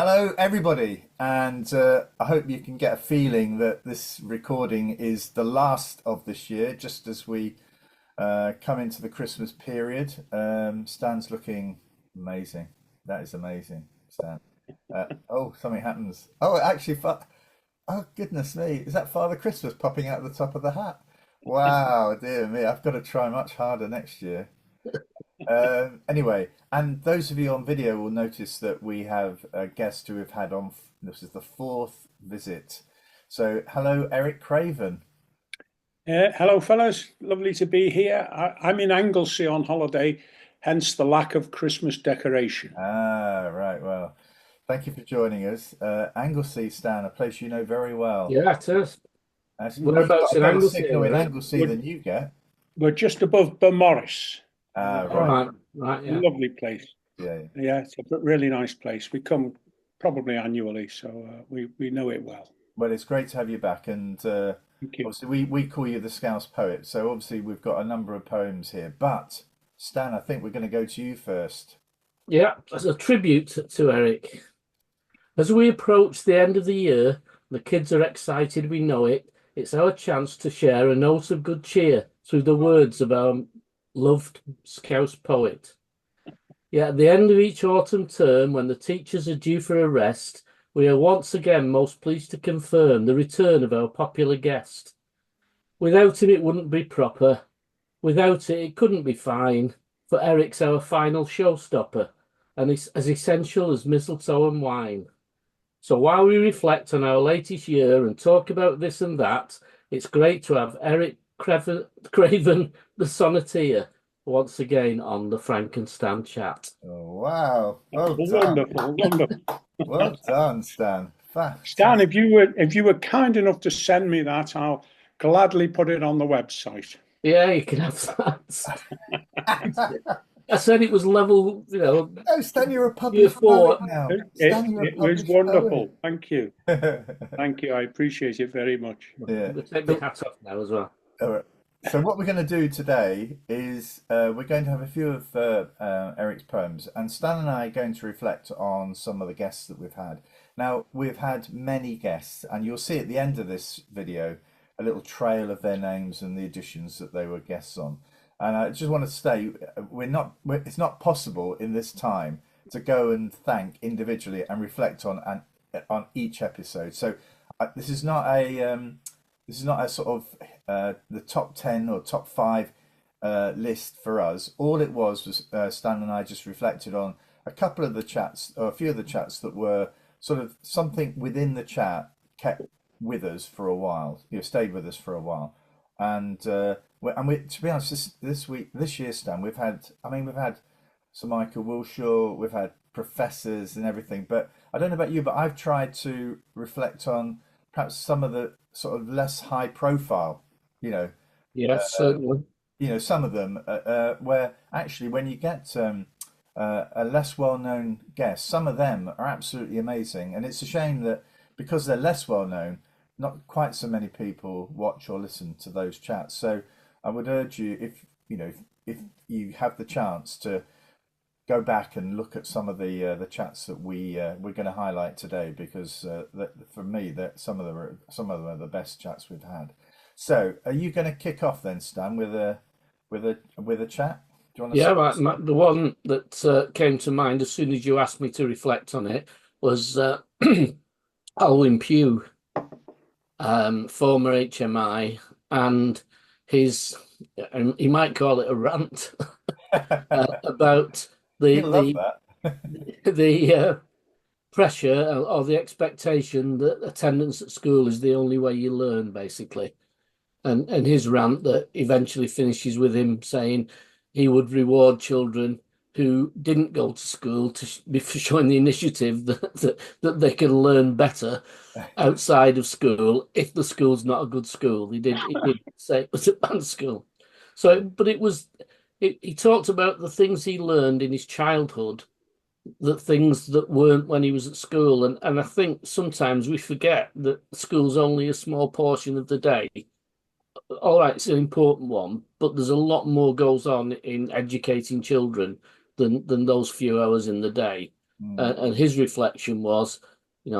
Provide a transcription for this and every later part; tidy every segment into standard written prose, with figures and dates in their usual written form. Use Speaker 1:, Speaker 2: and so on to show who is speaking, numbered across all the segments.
Speaker 1: Hello, everybody, and I hope you can get a feeling that this recording is the last of this year, just as we come into the Christmas period. Stan's looking amazing. That is amazing, Stan. Oh, something happens. Oh, actually, oh goodness me, is that Father Christmas popping out the top of the hat? Wow, dear me, I've got to try much harder next year. Anyway, and those of you on video will notice that we have a guest who we've had on. This is the fourth visit. So, hello, Eric Craven.
Speaker 2: Hello, fellas. Lovely to be here. I'm in Anglesey on holiday, hence the lack of Christmas decoration.
Speaker 1: Right. Well, thank you for joining us. Anglesey, Stan, a place you know very well.
Speaker 3: Yeah, it is.
Speaker 1: Actually, we've
Speaker 3: Whereabouts
Speaker 1: got a
Speaker 3: in
Speaker 1: better
Speaker 3: Anglesey
Speaker 1: signal
Speaker 3: are
Speaker 1: in
Speaker 3: you?
Speaker 1: Anglesey than you get.
Speaker 2: We're just above Morris.
Speaker 3: All
Speaker 1: Right.
Speaker 3: right, yeah.
Speaker 2: Lovely place.
Speaker 1: Yeah.
Speaker 2: Yeah, it's a really nice place. We come probably annually, so we know it well.
Speaker 1: Well, it's great to have you back, and
Speaker 2: Thank you.
Speaker 1: obviously we call you the Scouse poet. So obviously we've got a number of poems here, but Stan, I think we're going to go to you first.
Speaker 3: Yeah, as a tribute to Eric. As we approach the end of the year, the kids are excited, we know it. It's our chance to share a note of good cheer through the words of our loved Scouse poet. Yet at the end of each autumn term, when the teachers are due for a rest, we are once again most pleased to confirm the return of our popular guest. Without him, it wouldn't be proper. Without it, it couldn't be fine. For Eric's our final showstopper, and it's as essential as mistletoe and wine. So while we reflect on our latest year and talk about this and that, it's great to have Eric Craven the sonneteer once again on the Frankenstein chat.
Speaker 1: Oh, wow. Well done.
Speaker 2: Wonderful, wonderful.
Speaker 1: Well done, Stan.
Speaker 2: Stan, if you were kind enough to send me that, I'll gladly put it on the website.
Speaker 3: Yeah, you can have that. I said it was level,
Speaker 1: No, Stan, you're a
Speaker 3: Year
Speaker 1: published
Speaker 3: four.
Speaker 1: poet now.
Speaker 2: It,
Speaker 1: Stan, you're a
Speaker 2: it was
Speaker 1: published
Speaker 2: wonderful. Thank you.
Speaker 1: poet.
Speaker 2: Thank you. I appreciate it very much.
Speaker 1: Yeah.
Speaker 3: We'll take the hat off now as well.
Speaker 1: All right. So what we're going to do today is we're going to have a few of Eric's poems, and Stan and I are going to reflect on some of the guests that we've had. Now, we've had many guests, and you'll see at the end of this video a little trail of their names and the editions that they were guests on. And I just want to say, it's not possible in this time to go and thank individually and reflect on each episode. So this is not a sort of the top 10 or top 5 list for us. All it was Stan and I just reflected on a couple of the chats, or a few of the chats that were sort of something within the chat kept with us for a while, stayed with us for a while. And to be honest, this year, Stan, we've had Sir Michael Wilshaw, we've had professors and everything. But I don't know about you, but I've tried to reflect on perhaps some of the sort of less high profile,
Speaker 3: Yes, certainly.
Speaker 1: some of them where actually when you get a less well-known guest, some of them are absolutely amazing. And it's a shame that because they're less well-known, not quite so many people watch or listen to those chats. So I would urge you, if you have the chance, to go back and look at some of the chats that we're going to highlight today, because for me, that some of them are the best chats we've had. So are you going to kick off then, Stan, with a chat? Do you want to
Speaker 3: Yeah, the one that came to mind as soon as you asked me to reflect on it was Aelwyn Pugh, former HMI, and his, he might call it a rant about the pressure or the expectation that attendance at school is the only way you learn, basically. And his rant that eventually finishes with him saying he would reward children who didn't go to school for showing the initiative that they can learn better outside of school if the school's not a good school. He did say it was a bad school. So, but he talked about the things he learned in his childhood, the things that weren't when he was at school. And I think sometimes we forget that school's only a small portion of the day. All right, it's an important one, but there's a lot more goes on in educating children than those few hours in the day. And his reflection was,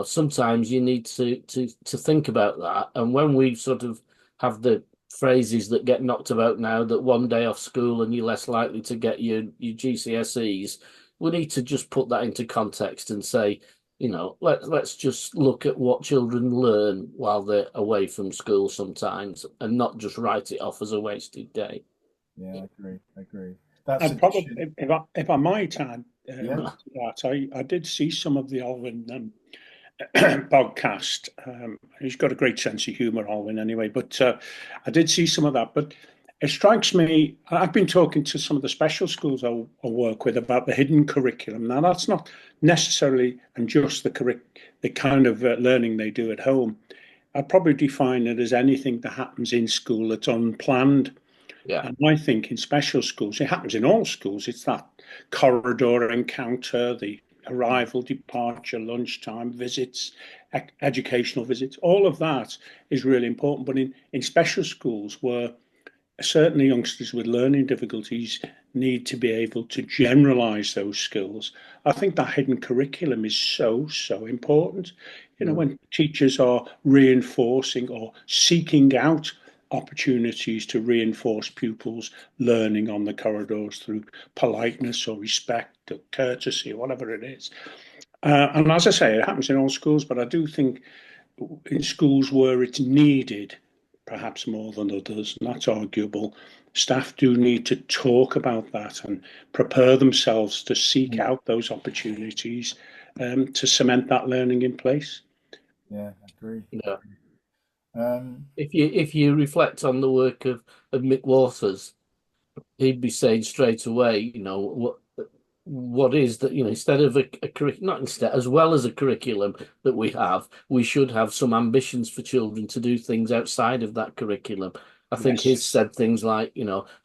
Speaker 3: sometimes you need to think about that. And when we sort of have the phrases that get knocked about now, that one day off school and you're less likely to get your GCSEs, we need to just put that into context and say, let's just look at what children learn while they're away from school sometimes, and not just write it off as a wasted day.
Speaker 1: Yeah, I agree. That's
Speaker 2: And probably, if I might add
Speaker 1: Yeah.
Speaker 2: to that, I did see some of the Aelwyn podcast. He's got a great sense of humour, Aelwyn, anyway. But I did see some of that. But it strikes me, I've been talking to some of the special schools I work with about the hidden curriculum. Now, that's not necessarily and just the kind of learning they do at home. I'd probably define it as anything that happens in school that's unplanned.
Speaker 3: Yeah.
Speaker 2: And I think in special schools, it happens in all schools, it's that corridor encounter, the arrival, departure, lunchtime, visits, educational visits, all of that is really important. But in special schools, where certainly youngsters with learning difficulties need to be able to generalize those skills, I think that hidden curriculum is so important. When teachers are reinforcing or seeking out opportunities to reinforce pupils' learning on the corridors through politeness or respect or courtesy or whatever it is. And as I say, it happens in all schools, but I do think in schools where it's needed, perhaps more than others, and that's arguable, staff do need to talk about that and prepare themselves to seek out those opportunities to cement that learning in place.
Speaker 1: Yeah, I agree.
Speaker 3: Yeah. If you reflect on the work of Mick Waters, he'd be saying straight away, what is that, instead of not instead, as well as a curriculum that we should have some ambitions for children to do things outside of that curriculum. I think he's said things like,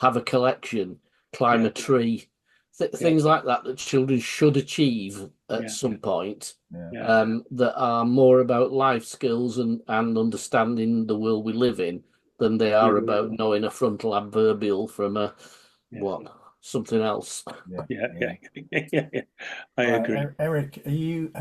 Speaker 3: have a collection, climb a tree, things like that children should achieve at some point, that are more about life skills and understanding the world we live in than they are about knowing a frontal adverbial from something else.
Speaker 2: Yeah. I agree.
Speaker 1: Eric, are you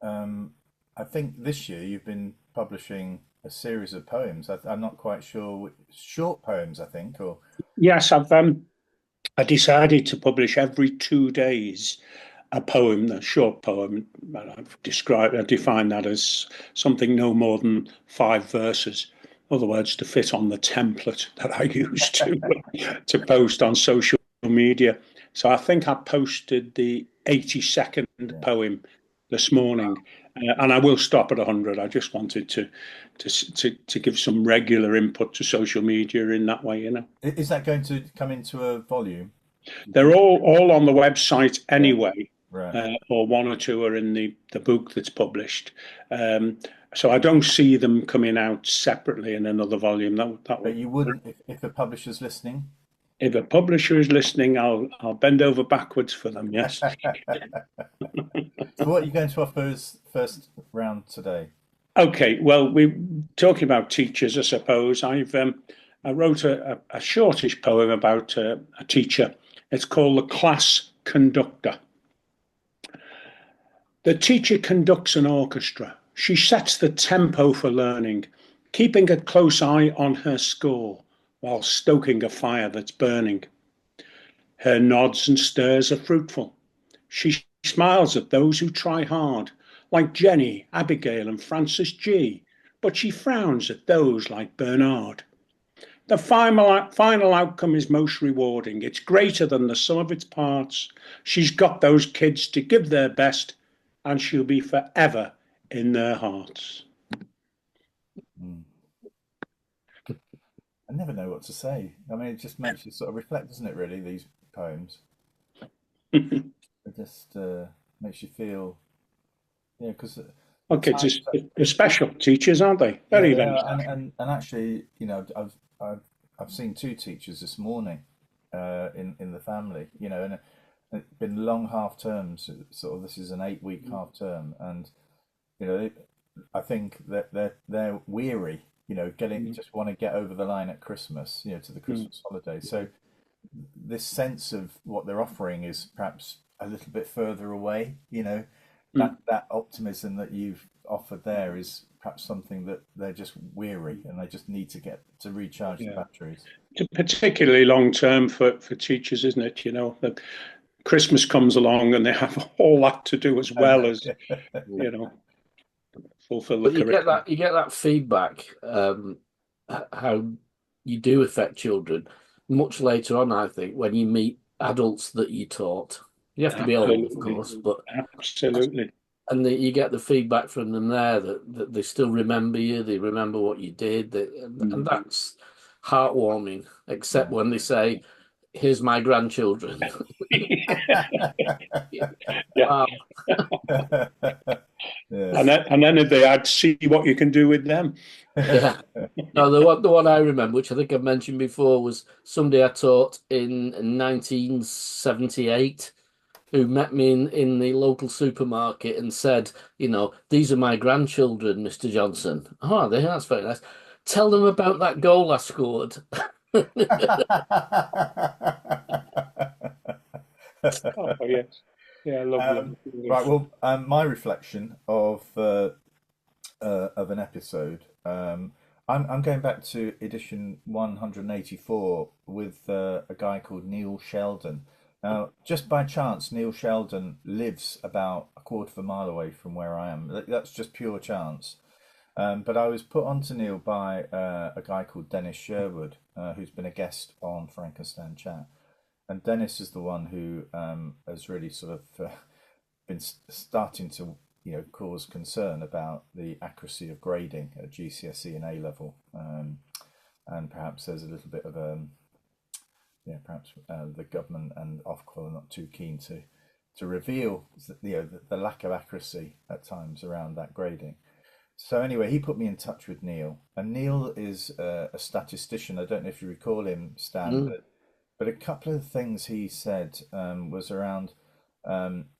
Speaker 1: I think this year you've been publishing a series of poems. I'm not quite sure, short poems, I think, or
Speaker 2: yes, I decided to publish every 2 days a poem, a short poem. I define that as something no more than 5 verses. In other words, to fit on the template that I used to post on social media. So I think I posted the 82nd poem this morning, and I will stop at 100. I just wanted to give some regular input to social media in that way.
Speaker 1: Is that going to come into a volume?
Speaker 2: They're all on the website anyway.
Speaker 1: Right.
Speaker 2: Or 1 or 2 are in the book that's published. So I don't see them coming out separately in another volume.
Speaker 1: But you wouldn't if a publisher's listening?
Speaker 2: If a publisher is listening, I'll bend over backwards for them, yes.
Speaker 1: So what are you going to offer as first round today?
Speaker 2: Okay, well, we're talking about teachers, I suppose. I wrote a shortish poem about a teacher. It's called The Class Conductor. The teacher conducts an orchestra. She sets the tempo for learning, keeping a close eye on her score while stoking a fire that's burning. Her nods and stirs are fruitful. She smiles at those who try hard, like Jenny, Abigail, and Frances G., but she frowns at those like Bernard. The final outcome is most rewarding. It's greater than the sum of its parts. She's got those kids to give their best, and she'll be forever in their hearts.
Speaker 1: I never know what to say. I mean, it just makes you sort of reflect, doesn't it, really, these poems? It just makes you feel, because...
Speaker 2: Okay, they're special teachers, aren't they? Very special.
Speaker 1: And actually, I've seen 2 teachers this morning in the family, and it's been long half terms. Sort of, this is an 8-week half term, and I think that they're weary, just want to get over the line at Christmas, to the Christmas holiday. So this sense of what they're offering is perhaps a little bit further away.
Speaker 2: Mm.
Speaker 1: That optimism that you've offered there is perhaps something that they're just weary and they just need to get to recharge the
Speaker 2: Yeah.
Speaker 1: batteries.
Speaker 2: It's particularly long term for teachers, isn't it? That Christmas comes along and they have all that to do as well as, fulfill the
Speaker 3: But
Speaker 2: curriculum.
Speaker 3: you get that feedback, how you do affect children much later on, I think, when you meet adults that you taught. You have to be old, of course, but
Speaker 2: Absolutely.
Speaker 3: and you get the feedback from them there that they still remember you, they remember what you did, and that's heartwarming, except when they say, "Here's my grandchildren."
Speaker 2: Yeah.
Speaker 3: Wow.
Speaker 2: And then if they add, see what you can do with them.
Speaker 3: Yeah. No, the one I remember, which I think I mentioned before, was somebody I taught in 1978 who met me in the local supermarket and said, "These are my grandchildren, Mr. Johnson." Oh, that's very nice. Tell them about that goal I scored.
Speaker 2: Oh, yes. Yeah, lovely.
Speaker 1: Right. Well, my reflection of an episode. I'm going back to edition 184 with a guy called Neil Sheldon. Now, just by chance, Neil Sheldon lives about a quarter of a mile away from where I am. That's just pure chance. But I was put onto Neil by a guy called Dennis Sherwood, who's been a guest on Frankenstein Chat. And Dennis is the one who has really sort of been starting to cause concern about the accuracy of grading at GCSE and A level, and perhaps there's a little bit of perhaps the government and Ofqual are not too keen to reveal the lack of accuracy at times around that grading. So anyway, he put me in touch with Neil, and Neil is a statistician. I don't know if you recall him, Stan, but a couple of things he said was around.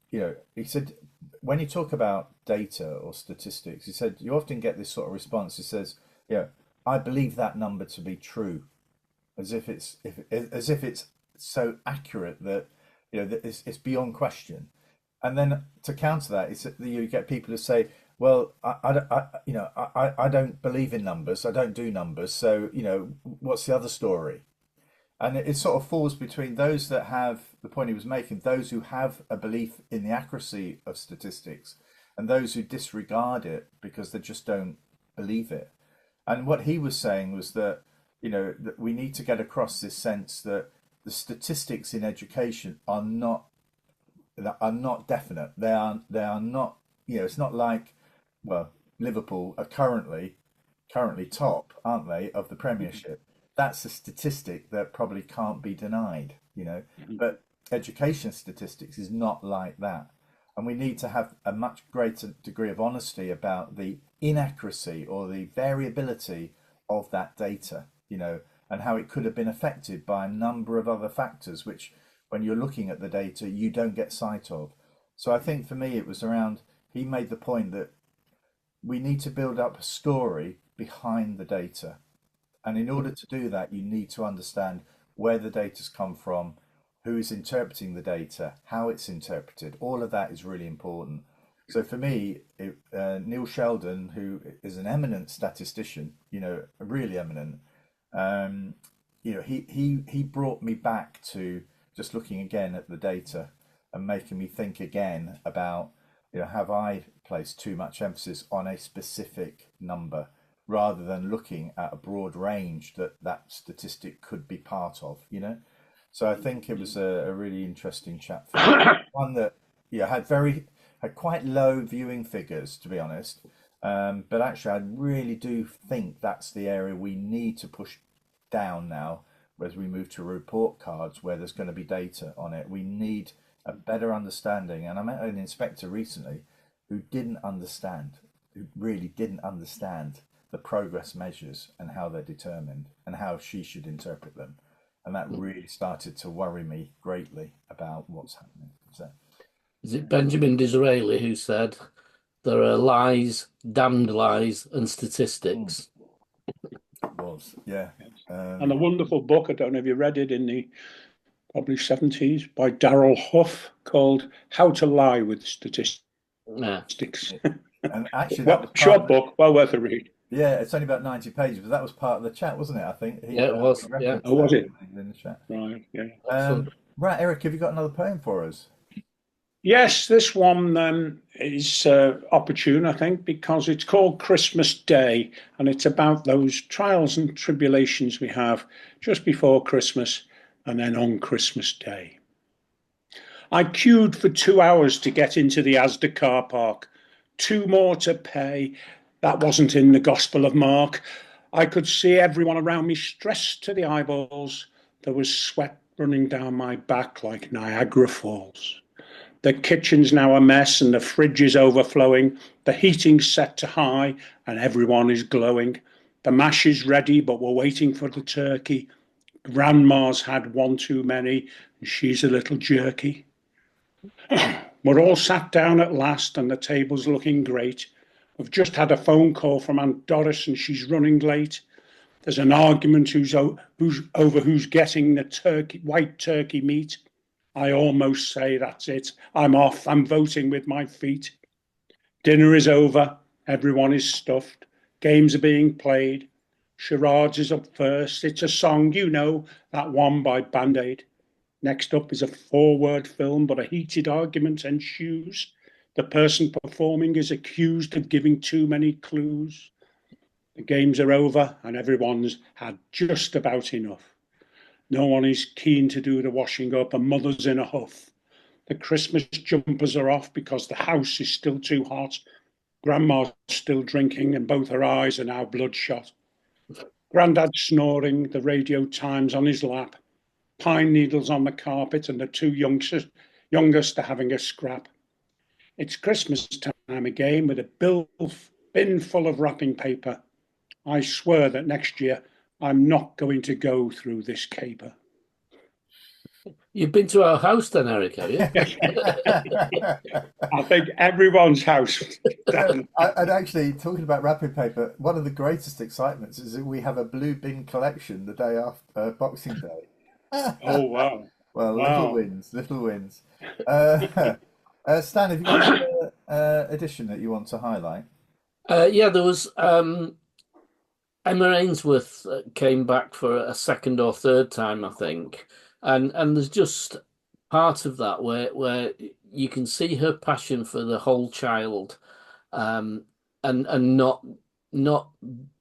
Speaker 1: He said, when you talk about data or statistics, he said you often get this sort of response. He says, I believe that number to be true, as if it's so accurate that that it's beyond question. And then to counter that, it's you get people who say, well, I don't believe in numbers. I don't do numbers. So what's the other story? And it sort of falls between those that have the point he was making, those who have a belief in the accuracy of statistics, and those who disregard it because they just don't believe it. And what he was saying was that that we need to get across this sense that the statistics in education are not definite. They are not. It's not like, well, Liverpool are currently top, aren't they, of the Premiership? That's a statistic that probably can't be denied, but education statistics is not like that. And we need to have a much greater degree of honesty about the inaccuracy or the variability of that data, and how it could have been affected by a number of other factors, which when you're looking at the data, you don't get sight of. So I think for me, it was around, he made the point that we need to build up a story behind the data. And in order to do that, you need to understand where the data's come from, who is interpreting the data, how it's interpreted. All of that is really important. So for me, Neil Sheldon, who is an eminent statistician, really eminent, he brought me back to just looking again at the data and making me think again about, have I placed too much emphasis on a specific number, rather than looking at a broad range that statistic could be part of, So I think it was a really interesting chat for me. One that had quite low viewing figures, to be honest. But actually, I really do think that's the area we need to push down now as we move to report cards where there's going to be data on it. We need a better understanding. And I met an inspector recently who really didn't understand the progress measures and how they're determined and how she should interpret them. And that really started to worry me greatly about what's happening. So,
Speaker 3: is it Benjamin Disraeli who said there are lies, damned lies, and statistics?
Speaker 1: It was, yeah.
Speaker 2: And a wonderful book. I don't know if you read it, in the probably 70s, by Darrell Huff, called How to Lie with Statistics.
Speaker 3: Yeah.
Speaker 1: And actually, that was
Speaker 2: Well, short book, well worth a read.
Speaker 1: yeah, it's only about 90 pages, but that was part of the chat, wasn't it? I think
Speaker 3: Yeah, it was.
Speaker 1: he
Speaker 3: Yeah.
Speaker 1: referenced
Speaker 2: Oh, was
Speaker 1: that
Speaker 2: it?
Speaker 1: in the chat.
Speaker 2: Right, yeah.
Speaker 1: Right, Eric, have you got another poem for us?
Speaker 2: Yes, this one is opportune, I think, because it's called Christmas Day, and it's about those trials and tribulations we have just before Christmas and then on Christmas Day. I queued for 2 hours to get into the Asda car park. 2 more to pay. That wasn't in the Gospel of Mark. I could see everyone around me stressed to the eyeballs. There was sweat running down my back like Niagara Falls. The kitchen's now a mess and the fridge is overflowing. The heating's set to high and everyone is glowing. The mash is ready, but we're waiting for the turkey. Grandma's had one too many and she's a little jerky. We're all sat down at last and the table's looking great. We've just had a phone call from Aunt Doris and she's running late. There's an argument over who's getting the white turkey meat. I almost say that's it. I'm off. I'm voting with my feet. Dinner is over. Everyone is stuffed. Games are being played. Charades is up first. It's a song, you know, that one by Band Aid. Next up is a 4-word film, but a heated argument ensues. The person performing is accused of giving too many clues. The games are over and everyone's had just about enough. No one is keen to do the washing up and mother's in a huff. The Christmas jumpers are off because the house is still too hot. Grandma's still drinking and both her eyes are now bloodshot. Grandad's snoring, the Radio Times on his lap. Pine needles on the carpet and the two youngest are having a scrap. It's Christmas time again with a bin full of wrapping paper. I swear that next year I'm not going to go through this caper.
Speaker 3: You've been to our house then, Eric, have you?
Speaker 2: I think everyone's house.
Speaker 1: And actually, talking about wrapping paper, one of the greatest excitements is that we have a blue bin collection the day after Boxing Day.
Speaker 2: Oh, wow.
Speaker 1: Well,
Speaker 2: Wow.
Speaker 1: little wins. Stan, have you got another edition that you want to highlight?
Speaker 3: Yeah, there was Emma Ainsworth came back for a second or third time, I think, and there's just part of that where you can see her passion for the whole child, and not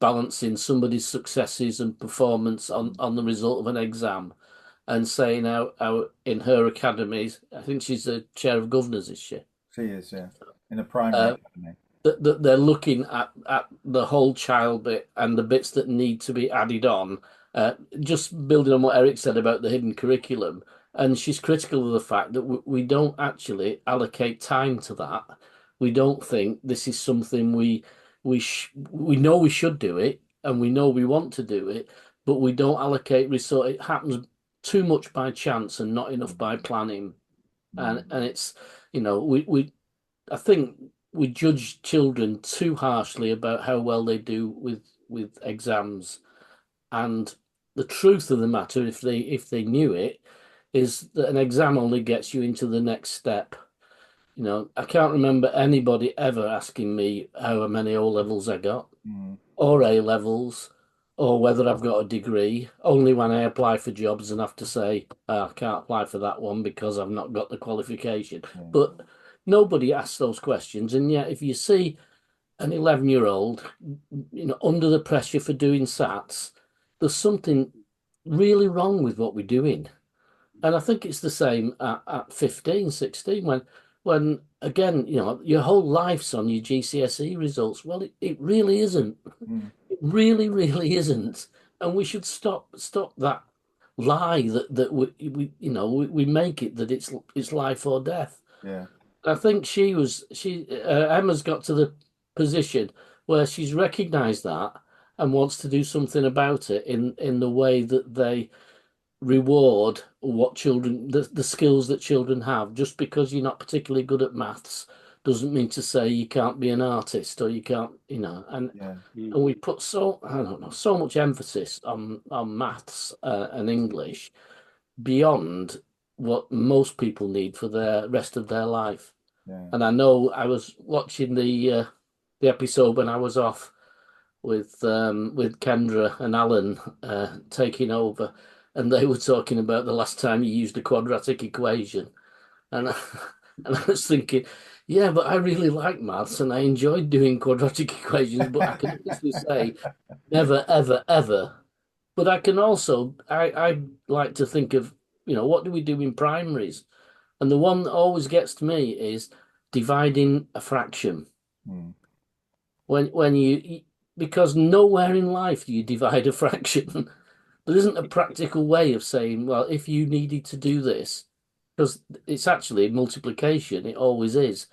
Speaker 3: balancing somebody's successes and performance on the result of an exam, and saying how in her academies, I think she's the chair of governors, is she?
Speaker 1: She is, yeah, in a primary academy.
Speaker 3: That they're looking at the whole child bit and the bits that need to be added on. Just building on what Eric said about the hidden curriculum, and she's critical of the fact that we don't actually allocate time to that. We don't think this is something we know we should do it, and we know we want to do it, but we don't allocate resource. It happens too much by chance and not enough by planning, and it's we I think we judge children too harshly about how well they do with exams, and the truth of the matter, if they knew it, is that an exam only gets you into the next step. I can't remember anybody ever asking me how many O levels I got, or A levels, or whether I've got a degree. Only when I apply for jobs and have to say, I can't apply for that one because I've not got the qualification. But nobody asks those questions, and yet if you see an 11-year-old, under the pressure for doing SATs, there's something really wrong with what we're doing. And I think it's the same at 15, 16, when again, your whole life's on your GCSE results. Well, it really isn't. It really, really isn't. And we should stop that lie that we make it that it's life or death.
Speaker 1: Yeah.
Speaker 3: I think Emma's got to the position where she's recognised that and wants to do something about it in the way that they reward the skills that children have. Just because you're not particularly good at maths doesn't mean to say you can't be an artist or you can't, and we put so much emphasis on maths and English beyond what most people need for the rest of their life.
Speaker 1: Yeah.
Speaker 3: And I know I was watching the episode when I was off with Kendra and Alan taking over, and they were talking about the last time you used a quadratic equation, and and I was thinking, yeah, but I really like maths and I enjoyed doing quadratic equations, but I can honestly say never, ever, ever. But I can also I like to think of, what do we do in primaries? And the one that always gets to me is dividing a fraction.
Speaker 1: Mm.
Speaker 3: When you because nowhere in life do you divide a fraction. There isn't a practical way of saying, well, if you needed to do this, because it's actually multiplication, it always is.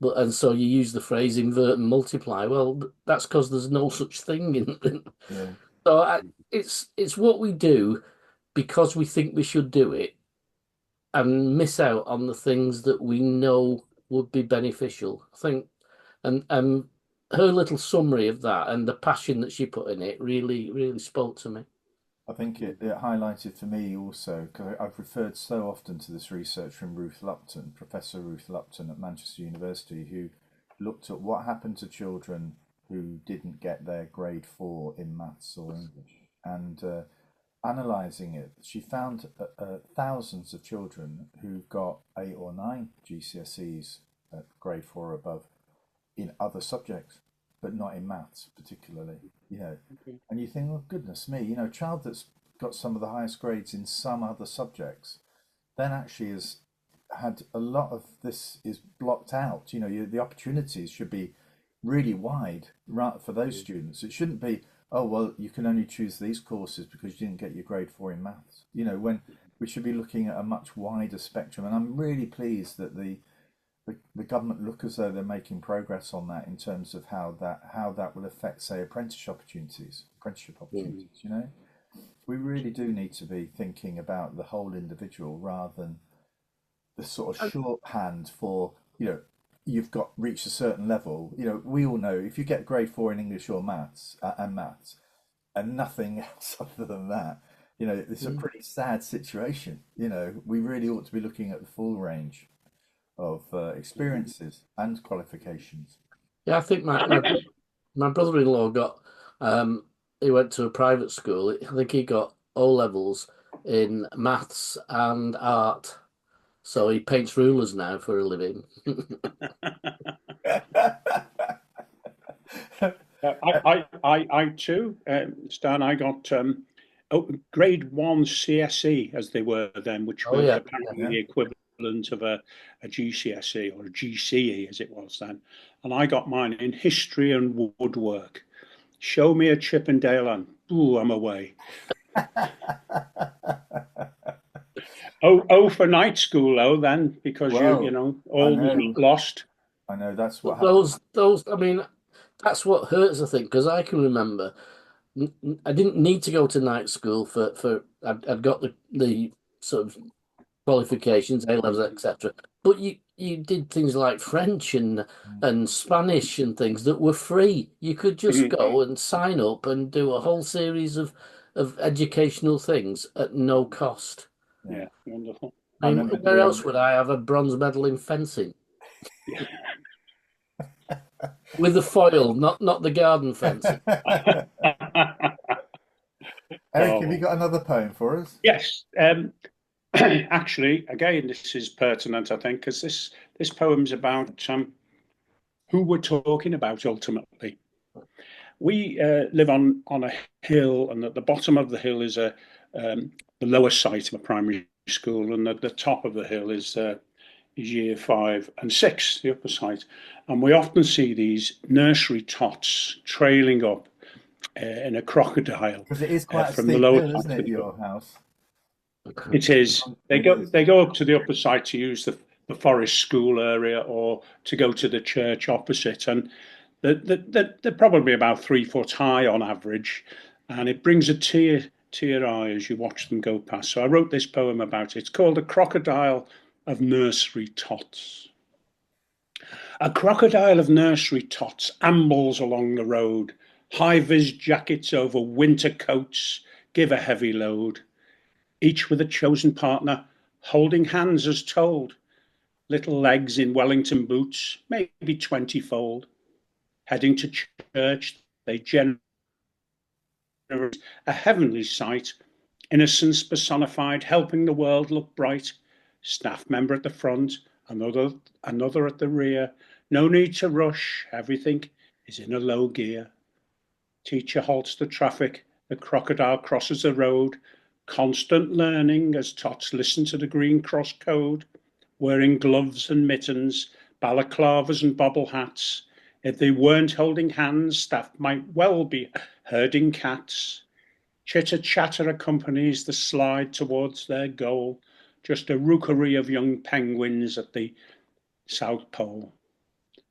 Speaker 3: And so you use the phrase invert and multiply. Well, that's because there's no such thing in.
Speaker 1: Yeah.
Speaker 3: So it's what we do because we think we should do it, and miss out on the things that we know would be beneficial. I think, and her little summary of that and the passion that she put in it really, really spoke to me.
Speaker 1: I think it highlighted for me also, because I've referred so often to this research from Ruth Lupton, Professor Ruth Lupton at Manchester University, who looked at what happened to children who didn't get their grade 4 in maths or English. And analysing it, she found thousands of children who got 8 or 9 GCSEs at grade 4 or above in other subjects, but not in maths particularly. And you think, oh goodness me, a child that's got some of the highest grades in some other subjects, then actually has had a lot of this is blocked out. The opportunities should be really wide for those students. It shouldn't be, oh well, you can only choose these courses because you didn't get your grade 4 in maths. When we should be looking at a much wider spectrum. And I'm really pleased that the government look as though they're making progress on that in terms of how that will affect, say, apprenticeship opportunities. We really do need to be thinking about the whole individual rather than the sort of shorthand for, you've got reached a certain level. We all know if you get grade 4 in English or maths and nothing else other than that, it's a pretty sad situation. We really ought to be looking at the full range of experiences and qualifications.
Speaker 3: Yeah, I think my brother-in-law got he went to a private school. I think he got O levels in maths and art. So he paints rulers now for a living.
Speaker 2: I too, Stan, I got grade 1 CSE as they were then, which was apparently the equivalent of a GCSE or a GCE as it was then. And I got mine in history and woodwork. Show me a Chippendale and ooh, I'm away. Oh, for night school though then, because all was lost.
Speaker 1: I know that's what happened.
Speaker 3: Those. I mean, that's what hurts. I think because I can remember I didn't need to go to night school for I'd got the sort of qualifications, A levels, etc. But you did things like French and Spanish and things that were free. You could just go and sign up and do a whole series of educational things at no cost.
Speaker 2: Yeah, wonderful.
Speaker 3: I mean, where else would I have a bronze medal in fencing? With the foil, not the garden fencing.
Speaker 1: Eric, have you got another poem for us?
Speaker 2: Yes. Actually, again, this is pertinent, I think, because this poem's about who we're talking about ultimately. We live on a hill, and at the bottom of the hill is the lower site of a primary school, and at the top of the hill is year 5 and 6, the upper site. And we often see these nursery tots trailing up in a crocodile.
Speaker 1: Because it is quite
Speaker 2: from
Speaker 1: a
Speaker 2: the
Speaker 1: steep
Speaker 2: lower
Speaker 1: hill, isn't it, your house?
Speaker 2: It is. They go up to the upper side to use the forest school area or to go to the church opposite, and they're probably about 3 foot high on average, and it brings a tear to your eye as you watch them go past. So I wrote this poem about it. It's called A Crocodile of Nursery Tots. A crocodile of nursery tots ambles along the road. High-vis jackets over winter coats give a heavy load. Each with a chosen partner, holding hands as told, little legs in Wellington boots, maybe 20-fold. Heading to church, they generate a heavenly sight, innocence personified, helping the world look bright. Staff member at the front, another at the rear. No need to rush, everything is in a low gear. Teacher halts the traffic, the crocodile crosses the road. Constant learning as tots listen to the Green Cross code, wearing gloves and mittens, balaclavas and bobble hats. If they weren't holding hands, staff might well be herding cats. Chitter-chatter accompanies the slide towards their goal, just a rookery of young penguins at the South Pole.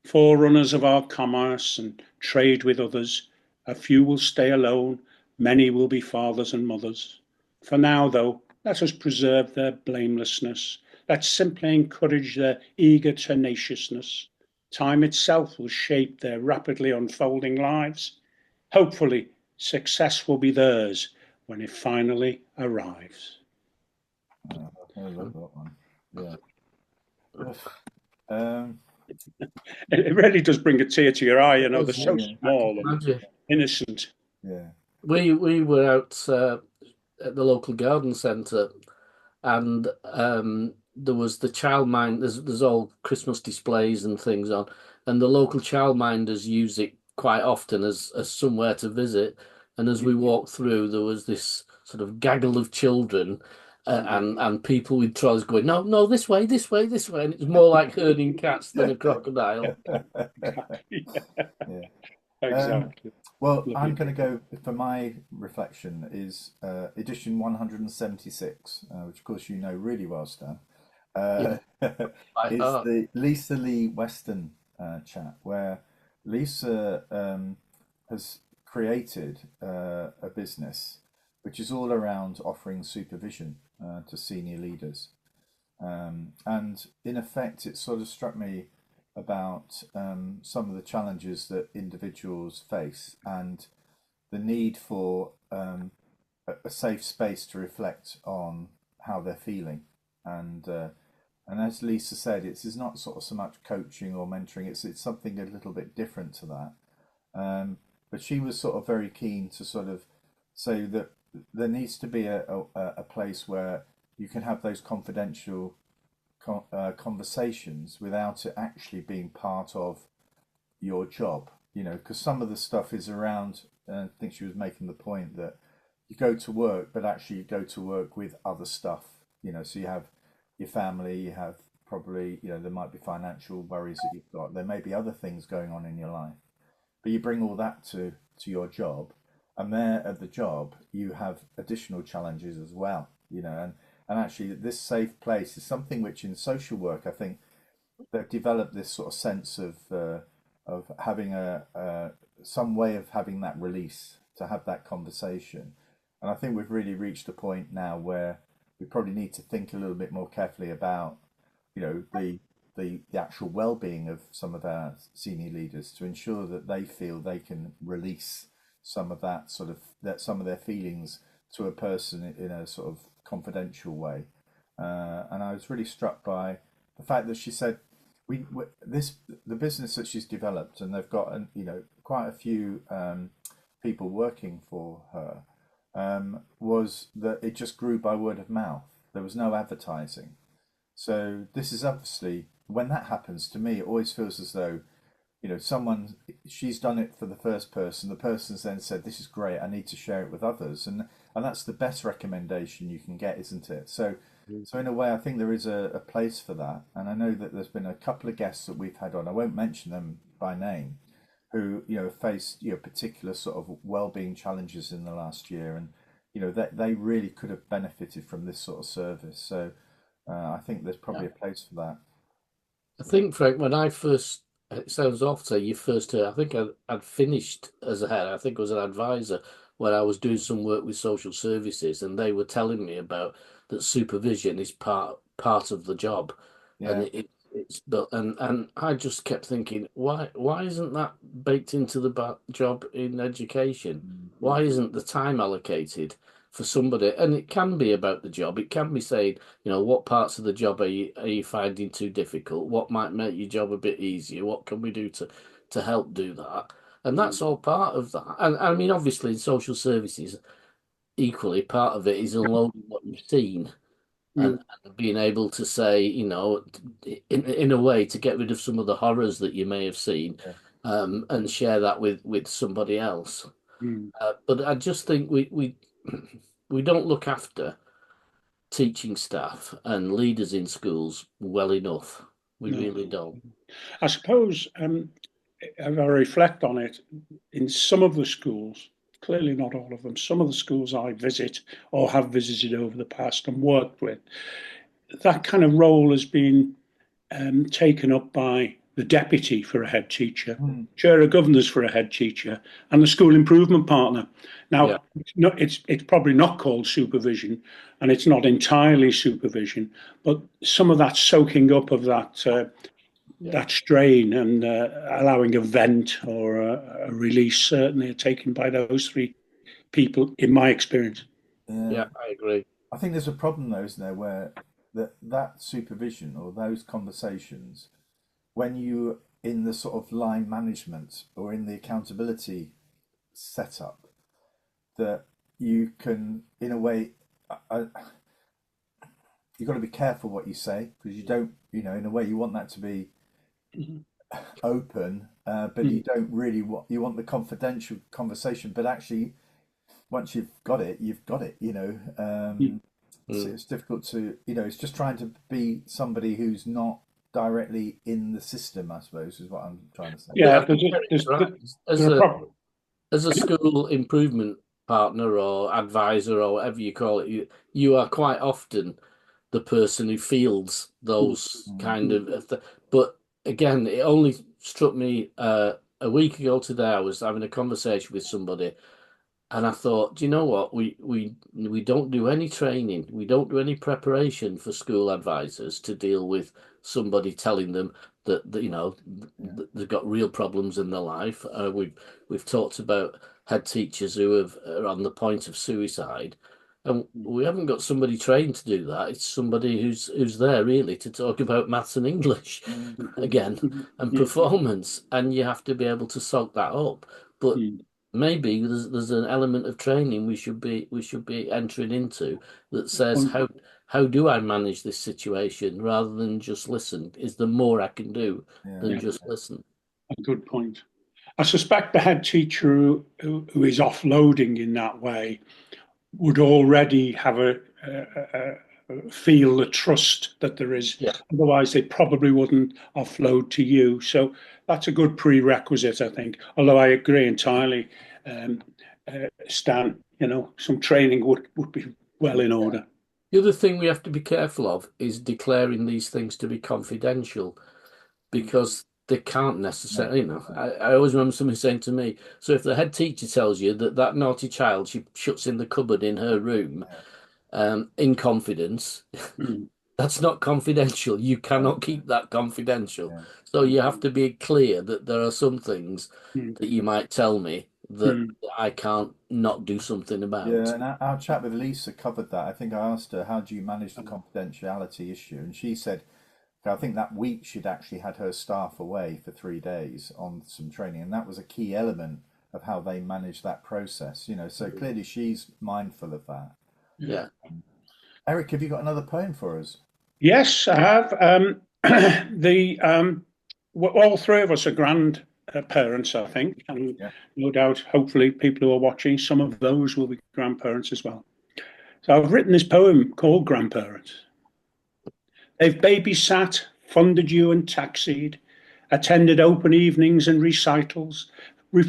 Speaker 2: Forerunners of our commerce and trade with others, a few will stay alone, many will be fathers and mothers. For now, though, let us preserve their blamelessness. Let's simply encourage their eager tenaciousness. Time itself will shape their rapidly unfolding lives. Hopefully, success will be theirs when it finally arrives.
Speaker 1: Oh, I love that one. Yeah.
Speaker 2: It really does bring a tear to your eye, you know, they're so
Speaker 1: Yeah.
Speaker 2: small and innocent.
Speaker 1: Yeah.
Speaker 3: We were out at the local garden centre, and there was the childmind. There's all Christmas displays and things on, and the local childminders use it quite often as somewhere to visit. And as we walked through, there was this sort of gaggle of children. And people with trolleys going, no, this way, this way, this way. And it was more like herding cats than a crocodile.
Speaker 1: Yeah.
Speaker 2: Exactly.
Speaker 1: Well, I'm going to go for my reflection is edition 176, which of course you know really well, Stan. Is the Lisa Lee Weston chat, where Lisa has created a business which is all around offering supervision to senior leaders. And in effect, it sort of struck me about some of the challenges that individuals face and the need for a safe space to reflect on how they're feeling. And as Lisa said, it's not sort of so much coaching or mentoring. It's something a little bit different to that. But she was sort of very keen to sort of say that there needs to be a place where you can have those confidential conversations without it actually being part of your job, you know, because some of the stuff is around, I think she was making the point that you go to work, but actually you go to work with other stuff, you know, so you have your family, you have probably, you know, there might be financial worries that you've got, there may be other things going on in your life, but you bring all that to your job, and there at the job you have additional challenges as well, you know, and actually this safe place is something which in social work I think they've developed this sort of sense of having some way of having that release to have that conversation, and I think we've really reached a point now where we probably need to think a little bit more carefully about, you know, the actual well-being of some of our senior leaders to ensure that they feel they can release some of that sort of some of their feelings to a person in a sort of confidential way. And I was really struck by the fact that she said the business that she's developed, and they've got you know, quite a few people working for her, was that it just grew by word of mouth. There was no advertising. So this is obviously, when that happens to me, it always feels as though, you know, she's done it for the first person, the person's then said, this is great, I need to share it with others, and that's the best recommendation you can get, isn't it? So in a way I think there is a place for that, and I know that there's been a couple of guests that we've had on, I won't mention them by name, who, you know, faced, you know, particular sort of well-being challenges in the last year, and you know that they really could have benefited from this sort of service. So I think there's probably a place for that.
Speaker 3: I think, Frank, when I first, it sounds off to you first, I think I'd finished as a head, I think I was an advisor when I was doing some work with social services, and they were telling me about that supervision is part of the job.
Speaker 1: Yeah.
Speaker 3: And it's built, and I just kept thinking, why isn't that baked into the job in education? Why isn't the time allocated? for somebody, and it can be about the job. It can be saying, what parts of the job are you finding too difficult? What might make your job a bit easier? What can we do to help do that? And that's all part of that. And I mean, obviously, in social services, equally part of it is unloading what you've seen and being able to say, in a way, to get rid of some of the horrors that you may have seen, and share that with somebody else. But I just think we don't look after teaching staff and leaders in schools well enough. We really don't.
Speaker 2: I suppose, if I reflect on it, in some of the schools, clearly not all of them, some of the schools I visit or have visited over the past and worked with, that kind of role has been taken up by the deputy for a head teacher, chair of governors for a head teacher, and the school improvement partner. Now, it's probably not called supervision, and it's not entirely supervision, but some of that soaking up of that that strain and allowing a vent or a release certainly are taken by those three people, in my experience.
Speaker 3: Yeah, I agree.
Speaker 1: I think there's a problem though, isn't there, where that supervision or those conversations, when you in the sort of line management or in the accountability setup, that you can, in a way, you've got to be careful what you say, because you don't, in a way, you want that to be open, but you don't really you want the confidential conversation. But actually, once you've got it, you've got it. So it's difficult to, it's just trying to be somebody who's not directly in the system, I suppose, is what I'm trying to say.
Speaker 2: Yeah,
Speaker 3: as a school improvement partner or advisor or whatever you call it, you are quite often the person who fields those kind of. But again, it only struck me a week ago today. I was having a conversation with somebody, and I thought, do you know what? We don't do any training. We don't do any preparation for school advisors to deal with somebody telling them that they've got real problems in their life. We've talked about head teachers who are on the point of suicide, and we haven't got somebody trained to do that. It's somebody who's there really to talk about maths and English again and performance, and you have to be able to soak that up. But maybe there's an element of training we should be entering into that says how do I manage this situation rather than just listen? Is there more I can do than just listen?
Speaker 2: A good point. I suspect the head teacher who is offloading in that way would already have feel the trust that there is. Otherwise, they probably wouldn't offload to you. So that's a good prerequisite, I think. Although I agree entirely, Stan, some training would be well in order.
Speaker 3: The other thing we have to be careful of is declaring these things to be confidential, because they can't necessarily, I always remember somebody saying to me, so if the head teacher tells you that naughty child she shuts in the cupboard in her room in confidence, that's not confidential. You cannot keep that confidential. So you have to be clear that there are some things that you might tell me that I can't not do something about.
Speaker 1: Yeah, and our chat with Lisa covered that. I think I asked her, how do you manage the confidentiality issue? And she said, I think that week she'd actually had her staff away for 3 days on some training, and that was a key element of how they manage that process. So clearly she's mindful of that.
Speaker 3: Yeah.
Speaker 1: Eric, have you got another poem for us?
Speaker 2: Yes, I have. All three of us are grandparents, I think, and no doubt, hopefully, people who are watching, some of those will be grandparents as well. So I've written this poem called Grandparents. They've babysat, funded you and taxied, attended open evenings and recitals,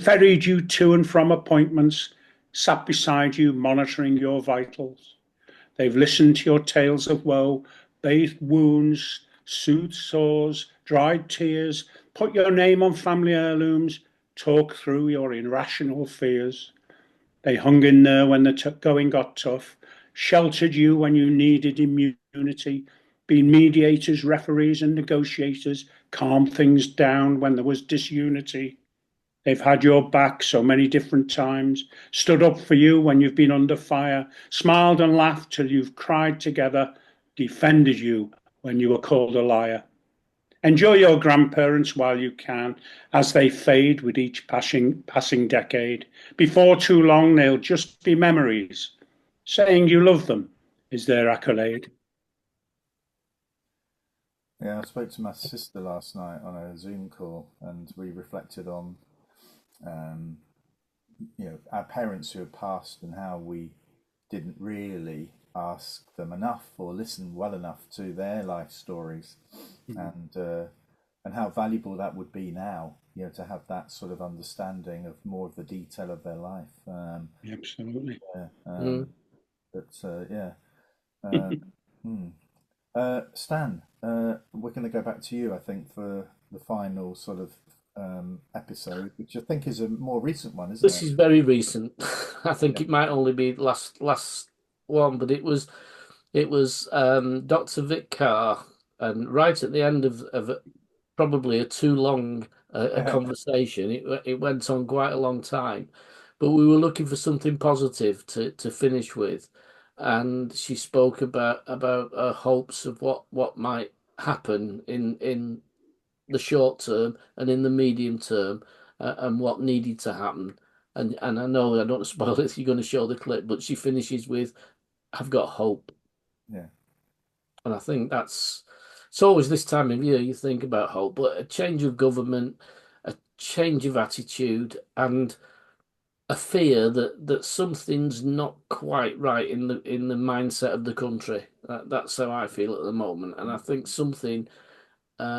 Speaker 2: ferried you to and from appointments, sat beside you, monitoring your vitals. They've listened to your tales of woe, bathed wounds, soothed sores, dried tears, put your name on family heirlooms, talked through your irrational fears. They hung in there when the going got tough, sheltered you when you needed immunity, been mediators, referees and negotiators, calmed things down when there was disunity. They've had your back so many different times, stood up for you when you've been under fire, smiled and laughed till you've cried together, defended you when you were called a liar. Enjoy your grandparents while you can, as they fade with each passing decade. Before too long, they'll just be memories. Saying you love them is their accolade.
Speaker 1: Yeah, I spoke to my sister last night on a Zoom call, and we reflected on, um, our parents who had passed and how we didn't really ask them enough or listen well enough to their life stories, and how valuable that would be now, to have that sort of understanding of more of the detail of their life.
Speaker 2: Absolutely.
Speaker 1: Yeah,
Speaker 3: Mm.
Speaker 1: yeah. Hmm. Stan, we're going to go back to you, I think, for the final sort of episode, which I think is a more recent one, isn't
Speaker 3: This
Speaker 1: it?
Speaker 3: is very recent. I think
Speaker 1: Yeah.
Speaker 3: it might only be last one, but it was Dr. Vic Carr, and right at the end of probably a too long a conversation. It went on quite a long time, but we were looking for something positive to finish with, and she spoke about her hopes of what might happen in the short term and in the medium term, and what needed to happen. And I know I don't want to spoil it if you're going to show the clip, but she finishes with, "I've got hope."
Speaker 1: Yeah.
Speaker 3: And I think it's always this time of year you think about hope, but a change of government, a change of attitude, and a fear that something's not quite right in the mindset of the country. That's how I feel at the moment, and I think something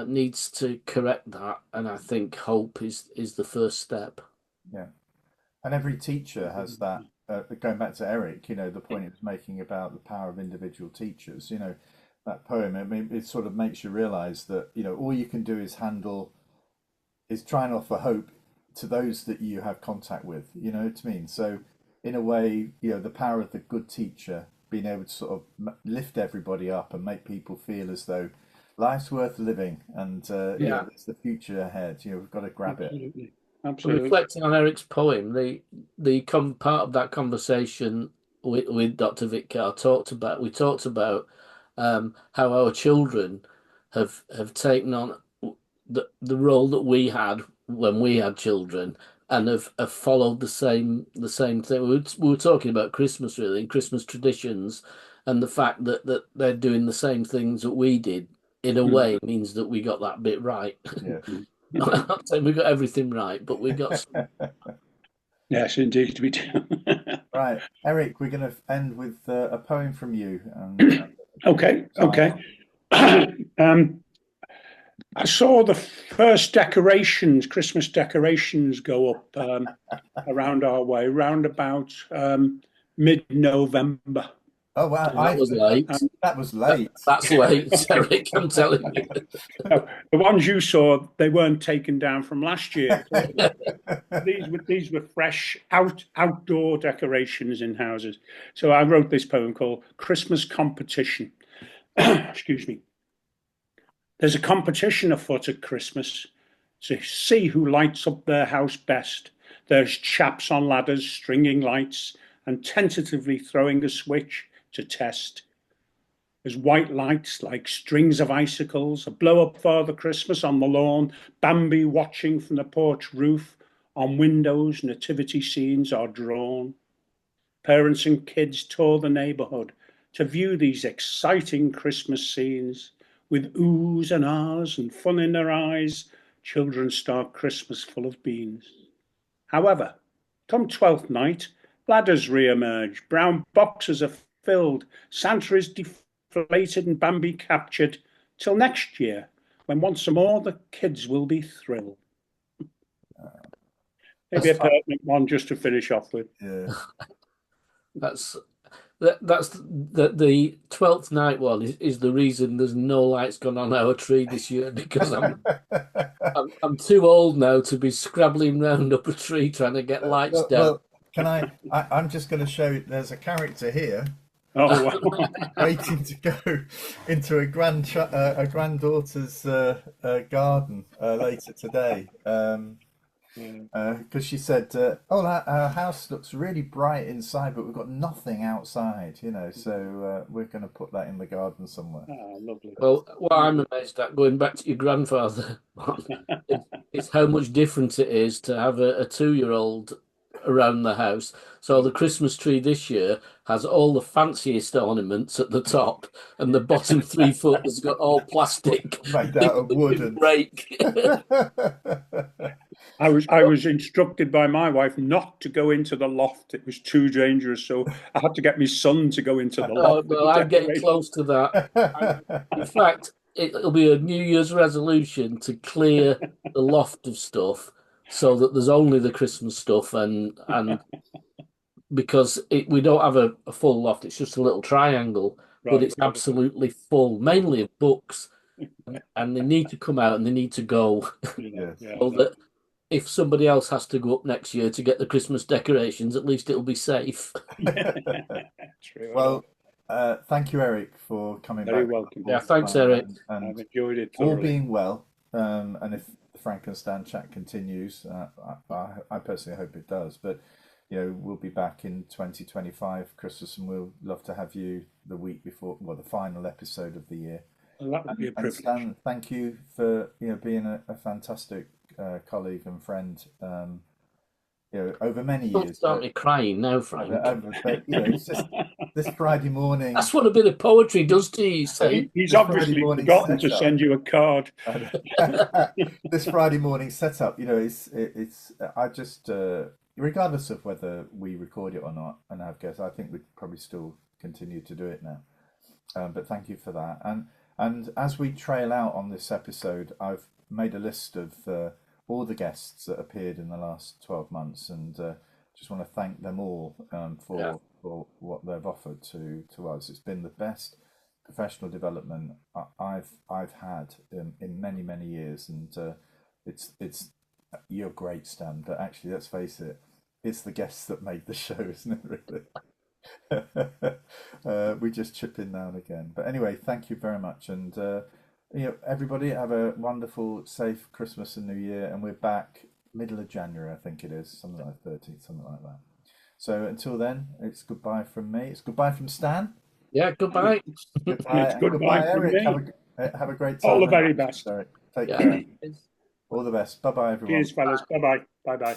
Speaker 3: needs to correct that. And I think hope is the first step.
Speaker 1: Yeah. And every teacher has that. Going back to Eric, the point he was making about the power of individual teachers, that poem, I mean, it sort of makes you realize that, all you can do is try and offer hope to those that you have contact with, you know what I mean? So, in a way, the power of the good teacher being able to sort of lift everybody up and make people feel as though life's worth living, and
Speaker 3: Yeah.
Speaker 1: there's the future ahead. We've got to grab it.
Speaker 2: Absolutely. Absolutely.
Speaker 3: Reflecting on Eric's poem, the part of that conversation with Dr. Vic Carr we talked about how our children have taken on the role that we had when we had children, and have followed the same thing. We were talking about Christmas, really, and Christmas traditions, and the fact that they're doing the same things that we did, in a way, means that we got that bit right.
Speaker 1: Yeah.
Speaker 3: I'm not saying we got everything right, but we got some.
Speaker 2: Yes, indeed, we do.
Speaker 1: Right, Eric, we're going to end with a poem from you. And,
Speaker 2: Okay. I saw the first Christmas decorations go up around our way, round about mid-November.
Speaker 1: oh wow,
Speaker 3: That was late.
Speaker 1: That was late.
Speaker 3: That's late, Eric. I'm telling you.
Speaker 2: The ones you saw, they weren't taken down from last year. These were fresh outdoor decorations in houses. So I wrote this poem called Christmas Competition. Excuse me. There's a competition afoot at Christmas to see who lights up their house best. There's chaps on ladders stringing lights and tentatively throwing a switch to test. There's white lights like strings of icicles, a blow-up Father Christmas on the lawn, Bambi watching from the porch roof. On windows, nativity scenes are drawn. Parents and kids tour the neighborhood to view these exciting Christmas scenes. With oohs and ahs and fun in their eyes, children start Christmas full of beans. However, come Twelfth Night, ladders re-emerge, brown boxes are filled, Santa is deflated and Bambi captured, till next year, when once more the kids will be thrilled. Maybe a pertinent one just to finish off with.
Speaker 1: Yeah.
Speaker 3: That's the 12th night one is the reason there's no lights gone on our tree this year, because I'm too old now to be scrabbling round up a tree trying to get lights down.
Speaker 1: Well, can I'm just going to show. There's a character here.
Speaker 2: Oh, wow.
Speaker 1: Waiting to go into a granddaughter's garden later today. Because she said, "Oh, our house looks really bright inside, but we've got nothing outside, So we're going to put that in the garden somewhere."
Speaker 2: Lovely.
Speaker 3: Well, what I'm amazed at, going back to your grandfather, is how much different it is to have a 2-year-old around the house. So the Christmas tree this year has all the fanciest ornaments at the top, and the bottom 3 foot has got all plastic
Speaker 1: Made out of wood and
Speaker 3: break.
Speaker 2: I was instructed by my wife not to go into the loft. It was too dangerous, so I had to get my son to go into the loft.
Speaker 3: No, I'm getting close to that. In fact, it'll be a New Year's resolution to clear the loft of stuff so that there's only the Christmas stuff, and because we don't have a full loft, it's just a little triangle, but it's absolutely full, mainly of books, and they need to come out and they need to go. So that if somebody else has to go up next year to get the Christmas decorations, at least it'll be safe.
Speaker 2: True.
Speaker 1: Well, thank you, Eric, for coming back.
Speaker 2: Very welcome.
Speaker 3: Yeah, thanks, Eric.
Speaker 1: And
Speaker 2: I've enjoyed it
Speaker 1: all
Speaker 2: thoroughly.
Speaker 1: being well, and if the Frankenstein chat continues, I personally hope it does. But we'll be back in 2025 Christmas, and we'll love to have you the week before, the final episode of the year.
Speaker 2: Well, that would be a privilege.
Speaker 1: Stan, thank you for being a fantastic colleague and friend. Over many years.
Speaker 3: Don't start me crying now, Frank.
Speaker 1: But it's just this Friday morning.
Speaker 3: That's what a bit of poetry does to you.
Speaker 2: He's obviously forgotten to send you a card.
Speaker 1: This Friday morning setup, it's I just regardless of whether we record it or not and have guests, I think we'd probably still continue to do it now. But thank you for that. And as we trail out on this episode, I've made a list of all the guests that appeared in the last 12 months, and just want to thank them all for what they've offered to us. It's been the best professional development I've had in many years, and it's you're great, Stan. But actually, let's face it, it's the guests that made the show, isn't it? Really. We just chip in now and again. But anyway, thank you very much, and everybody have a wonderful, safe Christmas and New Year, and we're back middle of January, I think it is, something like 13th, something like that. So until then, it's goodbye from me. It's goodbye from Stan.
Speaker 3: Yeah, goodbye.
Speaker 1: Goodbye,
Speaker 2: It's goodbye from
Speaker 1: Eric.
Speaker 2: me.
Speaker 1: Have a great time.
Speaker 2: All the very best.
Speaker 1: Eric. Take care. All the best. Bye bye, everyone.
Speaker 2: Cheers, fellas. Bye bye. Bye bye.